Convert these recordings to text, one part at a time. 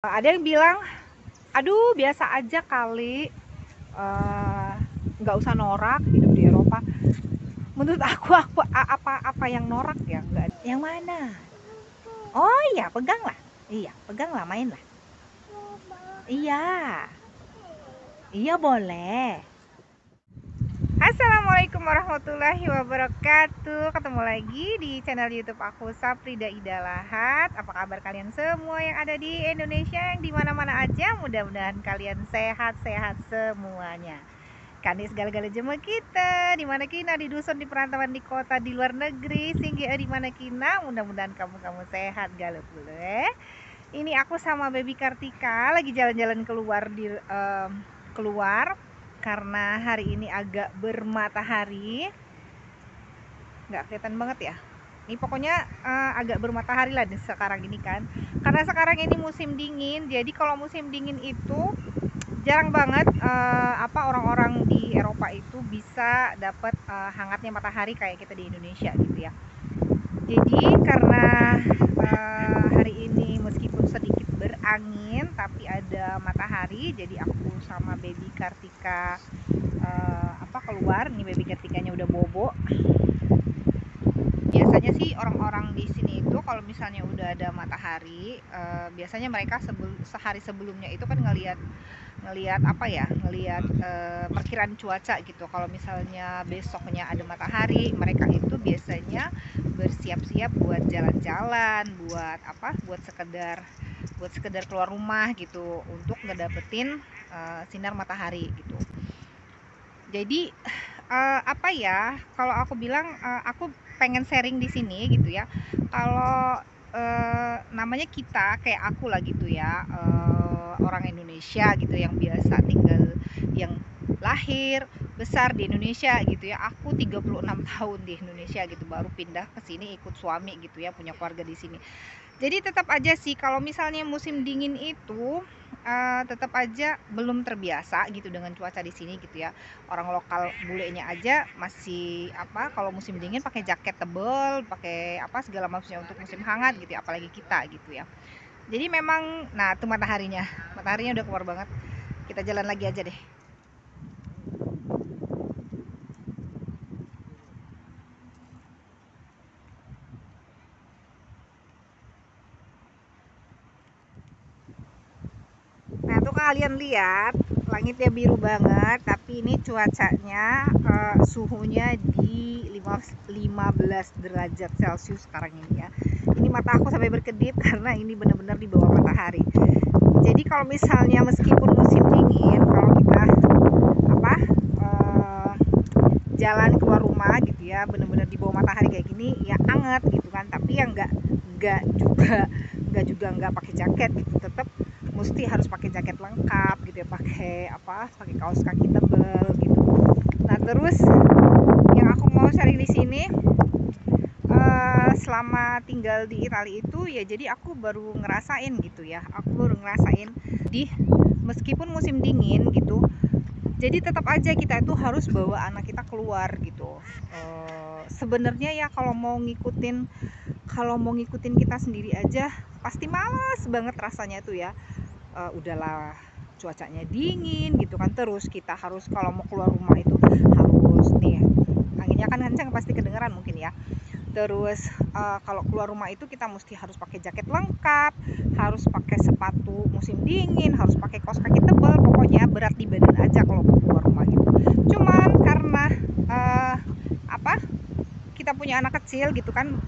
Ada yang bilang, aduh biasa aja kali, nggak usah norak hidup di Eropa. Menurut aku apa yang norak ya? Nggak. Yang mana? Oh iya, pegang lah. Iya, pegang lah, main lah. Iya, iya boleh. Assalamualaikum warahmatullahi wabarakatuh. Ketemu lagi di channel YouTube aku, Saprida Ida Lahat. Apa kabar kalian semua yang ada di Indonesia, yang dimana-mana aja? Mudah-mudahan kalian sehat-sehat semuanya. Kani segala-gala jema kita, di mana kina, di dusun, di perantauan, di kota, di luar negeri, singgi di mana kina, mudah-mudahan kamu sehat galau pule. Ini aku sama baby Kartika lagi jalan-jalan keluar keluar karena hari ini agak bermatahari. Nggak kelihatan banget ya. Ini pokoknya agak bermatahari lah sekarang ini kan. Karena sekarang ini musim dingin. Jadi kalau musim dingin itu jarang banget orang-orang di Eropa itu bisa dapat hangatnya matahari kayak kita di Indonesia gitu ya. Jadi karena hari ini meskipun sedikit berangin tapi ada matahari, jadi aku sama baby Kartika keluar. Nih baby Kartikanya udah bobo. Biasanya sih orang-orang di sini itu kalau misalnya udah ada matahari, biasanya mereka sehari sebelumnya itu kan ngelihat perkiraan cuaca gitu. Kalau misalnya besoknya ada matahari, mereka itu biasanya bersiap-siap buat jalan-jalan, buat sekedar keluar rumah gitu untuk ngedapetin sinar matahari gitu. Jadi kalau aku bilang, aku pengen sharing di sini gitu ya. Kalau namanya kita kayak aku lah gitu ya, orang Indonesia gitu yang biasa tinggal, yang lahir besar di Indonesia gitu ya. Aku 36 tahun di Indonesia gitu, baru pindah ke sini ikut suami gitu ya, punya keluarga di sini. Jadi tetap aja sih kalau misalnya musim dingin itu tetap aja belum terbiasa gitu dengan cuaca di sini gitu ya. Orang lokal bulenya aja masih kalau musim dingin pakai jaket tebel, pakai segala macamnya untuk musim hangat gitu ya, apalagi kita gitu ya. Jadi memang, nah itu mataharinya udah keluar banget. Kita jalan lagi aja deh. Nah tuh kalian lihat, langitnya biru banget, tapi ini cuacanya suhunya di 15 derajat Celcius sekarang ini ya. Ini mata aku sampai berkedip karena ini benar-benar di bawah matahari. Jadi kalau misalnya meskipun musim dingin, kalau kita eh, jalan keluar rumah gitu ya, benar-benar di bawah matahari kayak gini ya, anget gitu kan. Tapi ya nggak pakai jaket gitu, tetap mesti harus pakai jaket lengkap gitu ya, pakai kaos kaki tebel gitu. Nah terus yang aku mau sharing di sini, selama tinggal di Italia itu ya, jadi aku baru ngerasain gitu ya, di meskipun musim dingin gitu, jadi tetap aja kita itu harus bawa anak kita keluar gitu. Sebenarnya ya kalau mau ngikutin kita sendiri aja pasti malas banget rasanya tuh ya. Udahlah cuacanya dingin gitu kan, terus kita harus kalau mau keluar rumah itu harus nih, anginnya kan kencang pasti kedengeran mungkin ya. Terus kalau keluar rumah itu kita mesti harus pakai jaket lengkap, harus pakai sepatu musim dingin, harus pakai kaos kaki tebal, pokoknya berat di badan aja kalau mau keluar rumah gitu. Cuman karena uh, apa kita punya anak kecil gitu kan,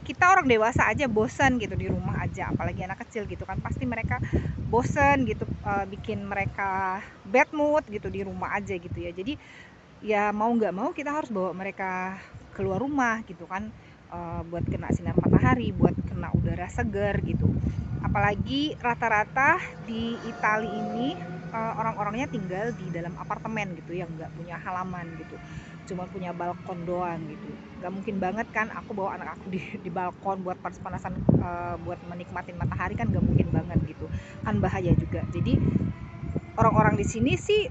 kita orang dewasa aja bosan gitu di rumah aja, apalagi anak kecil gitu kan, pasti mereka bosan gitu, bikin mereka bad mood gitu di rumah aja gitu ya. Jadi ya mau nggak mau kita harus bawa mereka keluar rumah gitu kan, buat kena sinar matahari, buat kena udara segar gitu. Apalagi rata-rata di Italia ini orang-orangnya tinggal di dalam apartemen gitu, yang nggak punya halaman gitu, cuma punya balkon doang gitu. Nggak mungkin banget kan aku bawa anak aku di balkon buat panas-panasan, buat menikmatin matahari, kan nggak mungkin banget gitu, kan bahaya juga. Jadi orang-orang di sini sih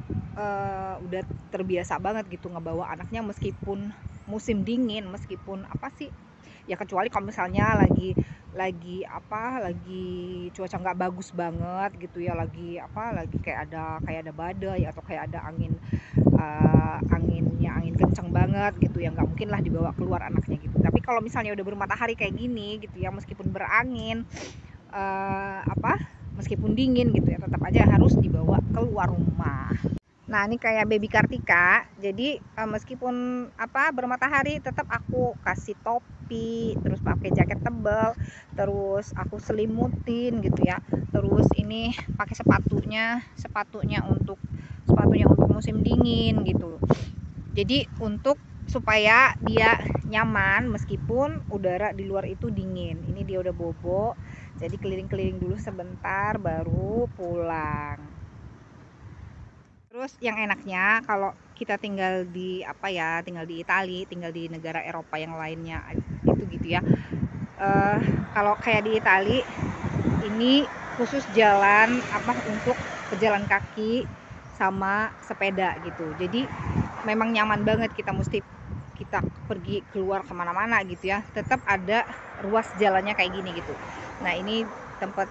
udah terbiasa banget gitu ngebawa anaknya meskipun musim dingin, meskipun ya, kecuali kalau misalnya lagi lagi cuaca nggak bagus banget gitu ya, lagi kayak ada badai atau kayak ada angin kenceng banget gitu ya, nggak mungkin lah dibawa keluar anaknya gitu. Tapi kalau misalnya udah bermatahari kayak gini gitu ya, meskipun berangin meskipun dingin gitu ya, tetap aja harus dibawa keluar rumah. Nah, ini kayak baby Kartika. Jadi meskipun bermatahari, tetap aku kasih topi, terus pakai jaket tebal, terus aku selimutin gitu ya. Terus ini pakai sepatunya untuk musim dingin gitu. Jadi supaya dia nyaman meskipun udara di luar itu dingin. Ini dia udah bobo. Jadi keliling-keliling dulu sebentar baru pulang. Terus yang enaknya kalau kita tinggal di Italia, tinggal di negara Eropa yang lainnya gitu ya. Kalau kayak di Italia ini khusus jalan untuk pejalan kaki sama sepeda gitu. Jadi memang nyaman banget, kita pergi keluar kemana-mana gitu ya, tetap ada ruas jalannya kayak gini gitu. Nah, ini tempat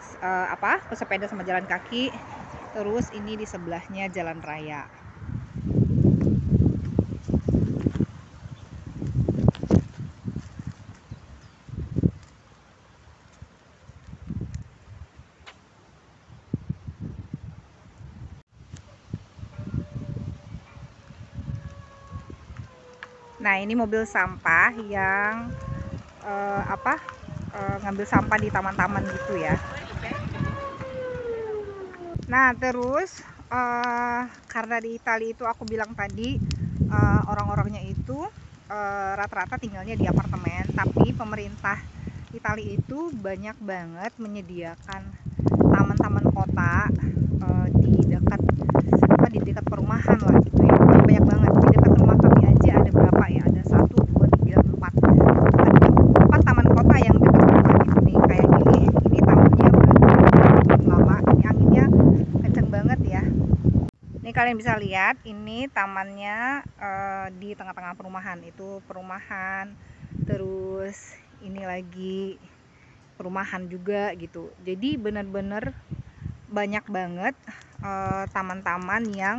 pesepeda sama jalan kaki. Terus ini di sebelahnya jalan raya. Nah, ini mobil sampah yang ngambil sampah di taman-taman gitu ya. Nah, terus karena di Italia itu aku bilang tadi orang-orangnya itu rata-rata tinggalnya di apartemen, tapi pemerintah Italia itu banyak banget menyediakan taman-taman kota di dekat perumahan lah gitu ya. Banyak banget di dekat rumah kami aja, ada berapa ya, ada 1, 2, 3, 4, ada 4 taman kota yang dekat rumah gitu nih. Kayak ini tamannya baru lama, ini anginnya kenceng banget ya. Ini kalian bisa lihat, ini tamannya di tengah-tengah perumahan. Itu perumahan, terus ini lagi perumahan juga gitu. Jadi bener-bener banyak banget taman-taman yang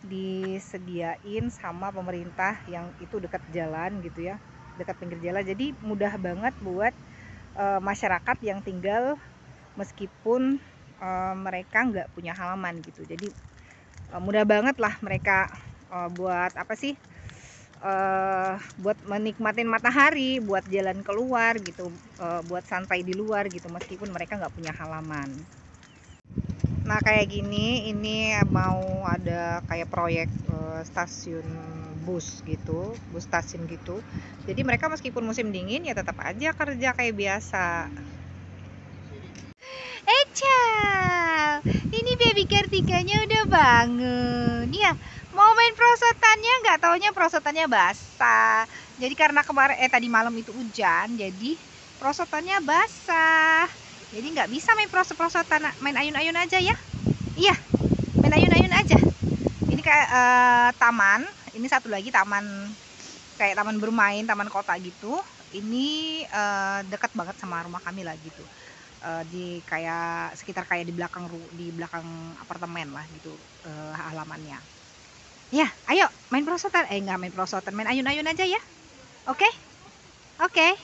disediain sama pemerintah yang itu dekat jalan gitu ya, dekat pinggir jalan. Jadi mudah banget buat masyarakat yang tinggal meskipun mereka nggak punya halaman gitu. Jadi mudah banget lah mereka buat buat menikmatin matahari, buat jalan keluar gitu, buat santai di luar gitu meskipun mereka nggak punya halaman. Nah, kayak gini, ini mau ada kayak proyek stasiun bus gitu, bus stasiun gitu. Jadi mereka meskipun musim dingin ya tetap aja kerja kayak biasa. Ecal, ini baby Kartikanya udah bangun. Ya, mau main prosotannya, nggak taunya prosotannya basah. Jadi karena tadi malam itu hujan, jadi prosotannya basah. Jadi nggak bisa main prosot-prosotan, main ayun-ayun aja ya. Iya, main ayun-ayun aja. Ini kayak taman. Ini satu lagi taman, kayak taman bermain, taman kota gitu. Ini dekat banget sama rumah kami lah gitu. Di kayak sekitar kayak di belakang apartemen lah gitu halamannya. Ya, ayo main prosotan. Nggak main prosotan, main ayun-ayun aja ya. Oke? Oke.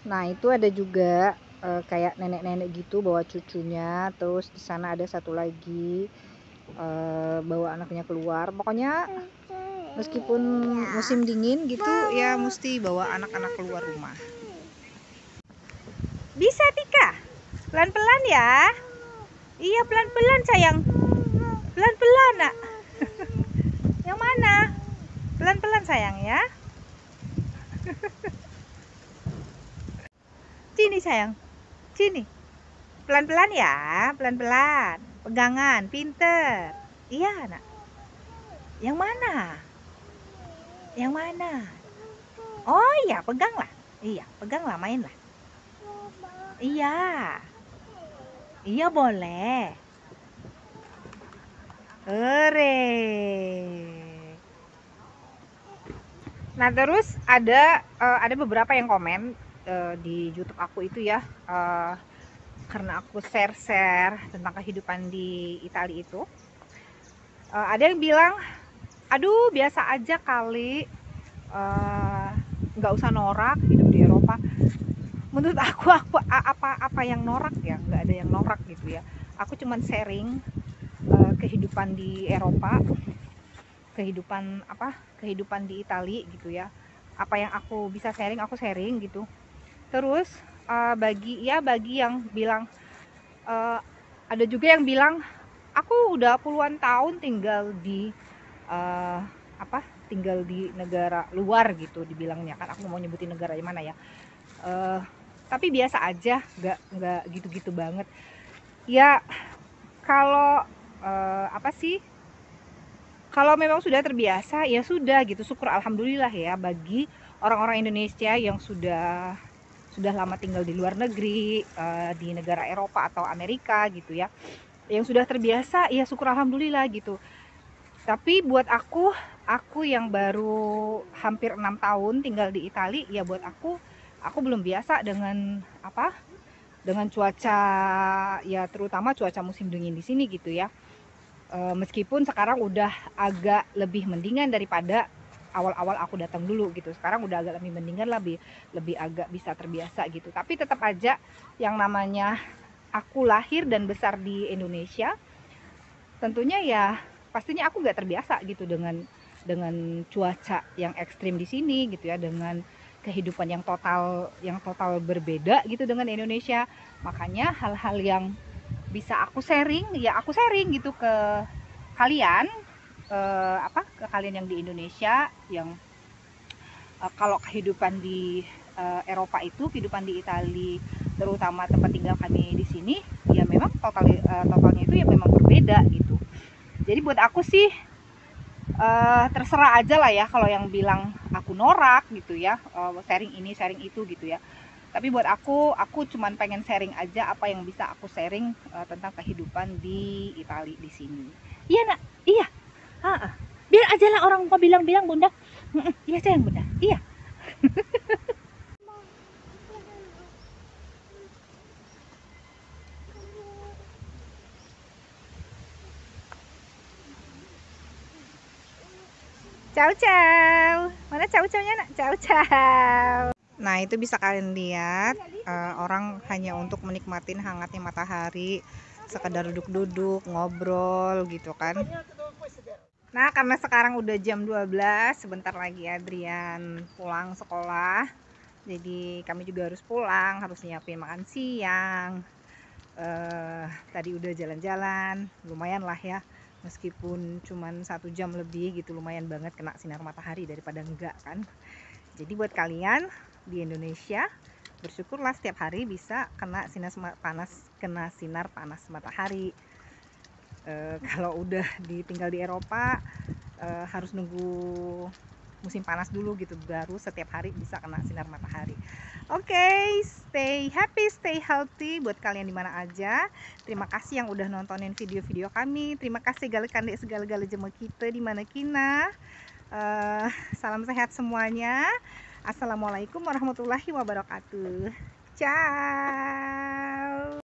Nah, itu ada juga kayak nenek-nenek gitu bawa cucunya, terus di sana ada satu lagi bawa anaknya keluar. Pokoknya meskipun musim dingin gitu ya mesti bawa anak-anak keluar rumah. Bisa, Tika? Pelan-pelan ya. Iya, pelan-pelan sayang. Pelan-pelan, Nak. Yang mana? Pelan-pelan sayang ya. Sini sayang. Sini. Pelan-pelan ya, pelan-pelan. Pegangan, pinter. Iya, Nak. Yang mana? Yang mana? Oh iya, peganglah. Iya, peganglah, mainlah. Iya. Iya, boleh. Hore. Nah, terus ada beberapa yang komen di YouTube aku itu ya, karena aku share tentang kehidupan di Italia itu, ada yang bilang, aduh biasa aja kali, nggak usah norak hidup di Eropa. Menurut aku apa yang norak ya, nggak ada yang norak gitu ya. Aku cuman sharing kehidupan di Eropa, kehidupan di Italia gitu ya. Apa yang aku bisa sharing aku sharing gitu. Terus bagi yang bilang, ada juga yang bilang aku udah puluhan tahun tinggal di uh, tinggal di negara luar gitu dibilangnya kan. Aku mau nyebutin negara yang mana ya. Tapi biasa aja, nggak gitu-gitu banget ya. Kalau kalau memang sudah terbiasa ya sudah gitu, syukur alhamdulillah ya bagi orang-orang Indonesia yang sudah lama tinggal di luar negeri, di negara Eropa atau Amerika gitu ya, yang sudah terbiasa ya syukur alhamdulillah gitu. Tapi buat aku yang baru hampir 6 tahun tinggal di Italia, ya buat aku belum biasa dengan dengan cuaca, ya terutama cuaca musim dingin di sini gitu ya. Meskipun sekarang udah agak lebih mendingan daripada awal-awal aku datang dulu gitu. Sekarang udah agak lebih mendingan, lebih agak bisa terbiasa gitu. Tapi tetap aja yang namanya aku lahir dan besar di Indonesia, tentunya ya pastinya aku nggak terbiasa gitu dengan cuaca yang ekstrim di sini gitu ya, dengan kehidupan yang total berbeda gitu dengan Indonesia. Makanya hal-hal yang bisa aku sharing ya aku sharing gitu ke kalian, ke kalian yang di Indonesia, yang kalau kehidupan di Eropa itu, kehidupan di Italia terutama tempat tinggal kami di sini, ya memang totalnya itu ya memang berbeda gitu. Jadi buat aku sih terserah aja lah ya kalau yang bilang aku norak gitu ya, sharing ini sharing itu gitu ya. Tapi buat aku cuman pengen sharing aja apa yang bisa aku sharing tentang kehidupan di Italia di sini. Iya nak, iya. Biar aja lah orang mau bilang-bilang bunda. Iya sayang bunda, iya. Ciao ciao. Mana ciao ciao-nya nak? Ciao ciao. Nah itu bisa kalian lihat, orang hanya untuk menikmatin hangatnya matahari, sekedar duduk-duduk ngobrol gitu kan. Nah karena sekarang udah jam 12, sebentar lagi Adrian pulang sekolah, jadi kami juga harus pulang, harus nyiapin makan siang. Tadi udah jalan-jalan, lumayan lah ya, meskipun cuman 1 jam lebih gitu, lumayan banget kena sinar matahari daripada enggak kan. Jadi buat kalian di Indonesia, bersyukurlah setiap hari bisa kena sinar panas matahari. Kalau udah ditinggal di Eropa, harus nunggu musim panas dulu gitu, baru setiap hari bisa kena sinar matahari. Oke, stay happy, stay healthy buat kalian di mana aja. Terima kasih yang udah nontonin video-video kami. Terima kasih segala segala jemaah kita di mana kina. Salam sehat semuanya. Assalamualaikum warahmatullahi wabarakatuh. Ciao.